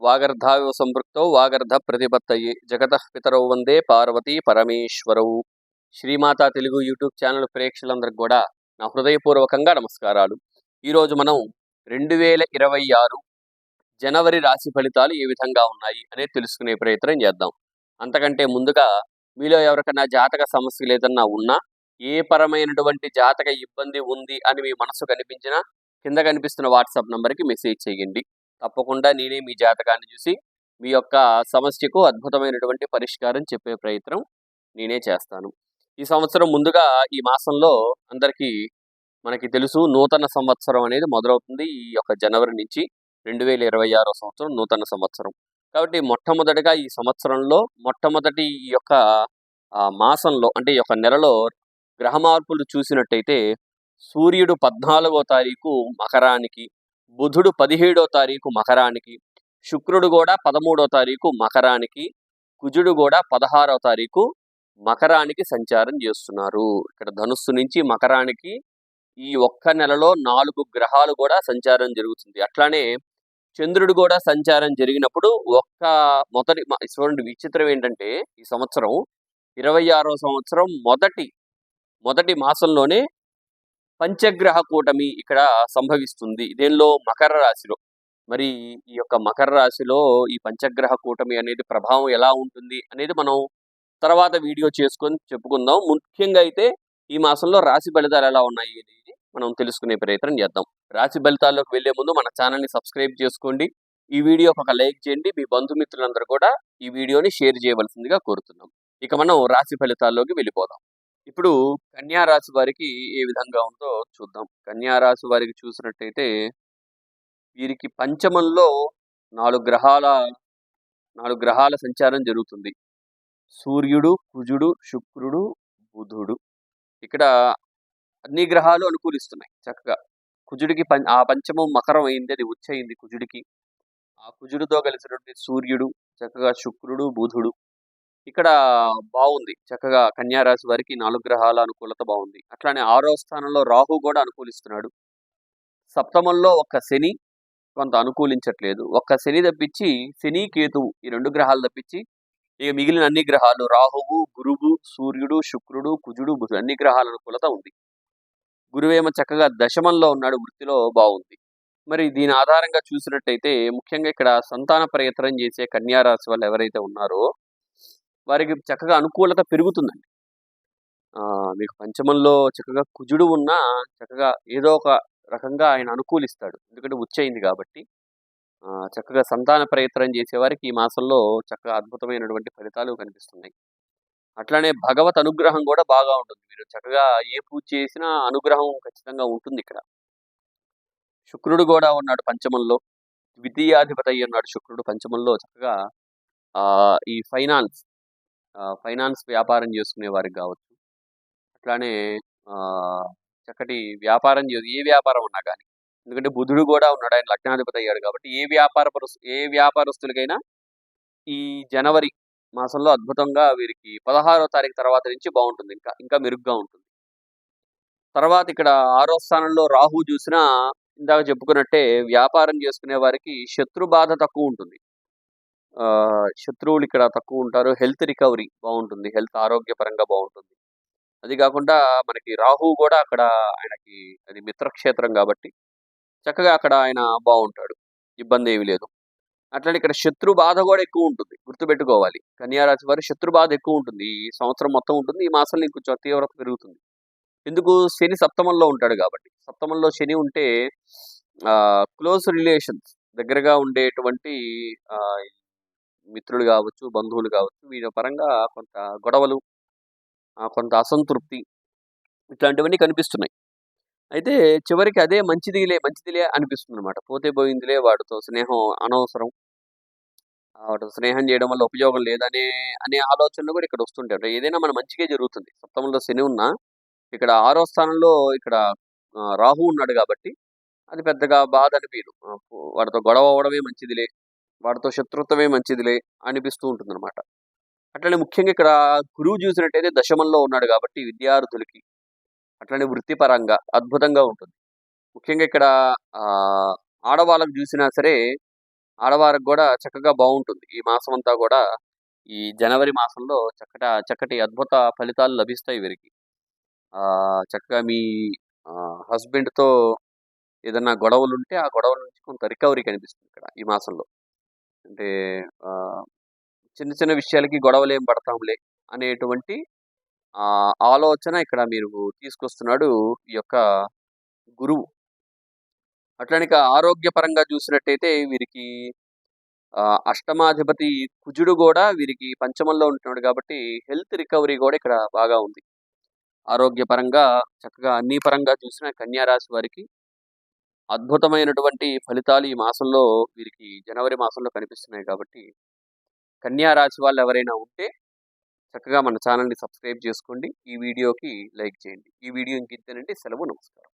వాగర్ధావివ సంపృక్తౌ వాగర్ధ ప్రతిపత్తయే జగతః పితరౌ వందే Parvati పరమేశ్వరౌ. Shri Mata Telugu YouTube channel ప్రేక్షకులందరికీ కూడా నా హృదయపూర్వకంగా నమస్కారాలు. ఈరోజు మనం 2026 జనవరి రాశి ఫలితాలు ఏ విధంగా ఉన్నాయి అనేది తెలుసుకునే ప్రయత్నం చేద్దాం. అంతకంటే ముందుగా మీలో ఎవరికైనా జాతక సమస్యలు ఏదన్నా ఉన్నా, ఏ పరమైనటువంటి జాతక ఇబ్బంది ఉంది అని మీ మనసు కనిపించినా కింద కనిపిస్తున్న వాట్సాప్ నంబర్కి మెసేజ్ చేయండి. తప్పకుండా నేనే మీ జాతకాన్ని చూసి మీ యొక్క సమస్యకు అద్భుతమైనటువంటి పరిష్కారం చెప్పే ప్రయత్నం నేనే చేస్తాను. ఈ సంవత్సరం ముందుగా ఈ మాసంలో అందరికీ మనకి తెలుసు నూతన సంవత్సరం అనేది మొదలవుతుంది. ఈ యొక్క జనవరి నుంచి 2026 సంవత్సరం నూతన సంవత్సరం. కాబట్టి మొట్టమొదటిగా ఈ సంవత్సరంలో మొట్టమొదటి ఈ యొక్క మాసంలో అంటే ఈ యొక్క నెలలో గ్రహ మార్పులు చూసినట్టయితే సూర్యుడు 14వ తారీఖు మకరానికి, బుధుడు 17వ తారీఖు మకరానికి, శుక్రుడు కూడా 13వ తారీఖు మకరానికి, కుజుడు కూడా 16వ తారీఖు మకరానికి సంచారం చేస్తున్నారు. ఇక్కడ ధనుస్సు నుంచి మకరానికి ఈ ఒక్క నెలలో 4 గ్రహాలు కూడా సంచారం జరుగుతుంది. అట్లానే చంద్రుడు కూడా సంచారం జరిగినప్పుడు చూడండి, విచిత్రం ఏంటంటే ఈ సంవత్సరం 26వ సంవత్సరం మొదటి మాసంలోనే పంచగ్రహ కూటమి ఇక్కడ సంభవిస్తుంది. దేనిలో? మకర రాశిలో. మరి ఈ యొక్క మకర రాశిలో ఈ పంచగ్రహ కూటమి అనేది ప్రభావం ఎలా ఉంటుంది అనేది మనం తర్వాత వీడియో చేసుకొని చెప్పుకుందాం. ముఖ్యంగా అయితే ఈ మాసంలో రాశి ఫలితాలు ఎలా ఉన్నాయి అనేది మనం తెలుసుకునే ప్రయత్నం చేద్దాం. రాశి ఫలితాల్లోకి వెళ్లే ముందు మన ఛానల్ని సబ్స్క్రైబ్ చేసుకోండి. ఈ వీడియోకి ఒక లైక్ చేయండి. మీ బంధుమిత్రులందరూ కూడా ఈ వీడియోని షేర్ చేయవలసిందిగా కోరుతున్నాం. ఇక మనం రాశి ఫలితాల్లోకి వెళ్ళిపోదాం. ఇప్పుడు కన్యా రాశి వారికి ఏ విధంగా ఉందో చూద్దాం. కన్యా రాశి వారికి చూసినట్టయితే వీరికి పంచమంలో 4 గ్రహాల సంచారం జరుగుతుంది. సూర్యుడు, కుజుడు, శుక్రుడు, బుధుడు. ఇక్కడ అన్ని గ్రహాలు అనుకూలిస్తున్నాయి చక్కగా. కుజుడికి ఆ పంచమం మకరం అయింది, అది ఉచ్చయింది కుజుడికి. ఆ కుజుడితో కలిసినటువంటి సూర్యుడు, చక్కగా శుక్రుడు, బుధుడు ఇక్కడ బాగుంది. చక్కగా కన్యా రాశి వారికి 4 గ్రహాల అనుకూలత బాగుంది. అట్లానే 6వ స్థానంలో రాహు కూడా అనుకూలిస్తున్నాడు. సప్తమంలో ఒక్క శని కొంత అనుకూలించట్లేదు. ఒక్క శని తప్పించి, శని కేతువు ఈ 2 గ్రహాలు తప్పించి ఇక మిగిలిన అన్ని గ్రహాలు రాహువు, గురువు, సూర్యుడు, శుక్రుడు, కుజుడు, బుధుడు అన్ని గ్రహాల అనుకూలత ఉంది. గురువేమో చక్కగా దశమంలో ఉన్నాడు, వృత్తిలో బాగుంది. మరి దీని ఆధారంగా చూసినట్టయితే ముఖ్యంగా ఇక్కడ సంతాన ప్రయత్నం చేసే కన్యా రాశి వాళ్ళు ఎవరైతే ఉన్నారో వారికి చక్కగా అనుకూలత పెరుగుతుందండి. మీకు పంచమంలో చక్కగా కుజుడు ఉన్నా చక్కగా ఏదో ఒక రకంగా ఆయన అనుకూలిస్తాడు. ఎందుకంటే ఉచ్చయింది కాబట్టి చక్కగా సంతాన ప్రయత్నం చేసేవారికి ఈ మాసంలో చక్కగా అద్భుతమైనటువంటి ఫలితాలు కనిపిస్తున్నాయి. అట్లానే భగవత్ అనుగ్రహం కూడా బాగా ఉంటుంది. మీరు చక్కగా ఏ పూజ చేసినా అనుగ్రహం ఖచ్చితంగా ఉంటుంది ఇక్కడ. శుక్రుడు కూడా ఉన్నాడు పంచమంలో, ద్వితీయాధిపతి అయి ఉన్నాడు శుక్రుడు పంచమంలో. చక్కగా ఈ ఫైనాన్స్ వ్యాపారం చేసుకునే వారికి కావచ్చు, అట్లానే చక్కటి వ్యాపారం ఏ వ్యాపారం ఉన్నా కానీ, ఎందుకంటే బుధుడు కూడా ఉన్నాడు, ఆయన లగ్నాధిపతి అయ్యాడు కాబట్టి ఏ వ్యాపారస్తులకైనా ఈ జనవరి మాసంలో అద్భుతంగా వీరికి 16వ తారీఖు తర్వాత నుంచి బాగుంటుంది, ఇంకా మెరుగ్గా ఉంటుంది. తర్వాత ఇక్కడ 6వ స్థానంలో రాహు చూసినా ఇందాక చెప్పుకున్నట్టే వ్యాపారం చేసుకునే వారికి శత్రు బాధ తక్కువ ఉంటుంది. శత్రువులు ఇక్కడ తక్కువ ఉంటారు. హెల్త్ రికవరీ బాగుంటుంది, హెల్త్ ఆరోగ్యపరంగా బాగుంటుంది. అది కాకుండా మనకి రాహు కూడా అక్కడ ఆయనకి అది మిత్రక్షేత్రం కాబట్టి చక్కగా అక్కడ ఆయన బాగుంటాడు, ఇబ్బంది ఏమి లేదు. అట్లనే ఇక్కడ శత్రు బాధ కూడా ఎక్కువ ఉంటుంది, గుర్తుపెట్టుకోవాలి. కన్యారాశి వారి శత్రు బాధ ఎక్కువ ఉంటుంది. ఈ సంవత్సరం మొత్తం ఉంటుంది. ఈ మాసంలో ఇంకొంచెం తీవ్రత పెరుగుతుంది. ఎందుకు? శని సప్తమంలో ఉంటాడు కాబట్టి. సప్తమంలో శని ఉంటే క్లోజ్ రిలేషన్స్, దగ్గరగా ఉండేటువంటి మిత్రులు కావచ్చు, బంధువులు కావచ్చు, వీరి పరంగా కొంత గొడవలు, కొంత అసంతృప్తి ఇట్లాంటివన్నీ కనిపిస్తున్నాయి. అయితే చివరికి అదే మంచిదిలే అనిపిస్తుంది అనమాట. పోతే పోయిందిలే, వాడితో స్నేహం అనవసరం, వాటితో స్నేహం చేయడం వల్ల ఉపయోగం లేదనే ఆలోచనలు కూడా ఇక్కడ వస్తుంటాయి. ఏదైనా మన మంచిగా జరుగుతుంది. సప్తమంలో శని ఉన్నా ఇక్కడ 6వ స్థానంలో ఇక్కడ రాహు ఉన్నాడు కాబట్టి అది పెద్దగా బాధ అనిపించదు. వాడితో గొడవ అవ్వడమే మంచిదిలే, వాడితో శత్రుత్వమే మంచిదిలే అనిపిస్తూ ఉంటుంది అనమాట. అట్లనే ముఖ్యంగా ఇక్కడ గురువు చూసినట్టయితే దశమంలో ఉన్నాడు కాబట్టి విద్యార్థులకి అట్లనే వృత్తిపరంగా అద్భుతంగా ఉంటుంది. ముఖ్యంగా ఇక్కడ ఆడవాళ్ళకు చూసినా సరే ఆడవారికి కూడా చక్కగా బాగుంటుంది. ఈ మాసం అంతా కూడా ఈ జనవరి మాసంలో చక్కటి అద్భుత ఫలితాలు లభిస్తాయి వీరికి. చక్కగా మీ హస్బెండ్‌తో ఏదన్నా గొడవలుంటే, ఆ గొడవల నుంచి కొంత రికవరీ కనిపిస్తుంది ఇక్కడ ఈ మాసంలో. అంటే ఆహ్, చిన్న చిన్న విషయాలకి గొడవలేం పడతాంలే అనేటువంటి ఆలోచన ఇక్కడ మీరు తీసుకొస్తున్నాడు ఈ యొక్క గురువు. అట్లనే ఇక ఆరోగ్యపరంగా చూసినట్టయితే వీరికి అష్టమాధిపతి కుజుడు గూడా వీరికి పంచమంలో ఉంటున్నాడు కాబట్టి హెల్త్ రికవరీ గూడా ఇక్కడ బాగా ఉంది. ఆరోగ్యపరంగా చక్కగా అన్ని పరంగా చూసినా కన్యా రాశి వారికి అద్భుతమైనటువంటి ఫలితాలు ఈ మాసంలో వీరికి జనవరి మాసంలో కనిపిస్తున్నాయి కాబట్టి, కన్యా రాశి వాళ్ళెవరైనా ఉంటే చక్కగా మన ఛానెల్‌ని సబ్స్క్రైబ్ చేసుకోండి. ఈ వీడియోకి లైక్ చేయండి. ఈ వీడియో ఇంకింతేనండి. సెలవు. నమస్కారం.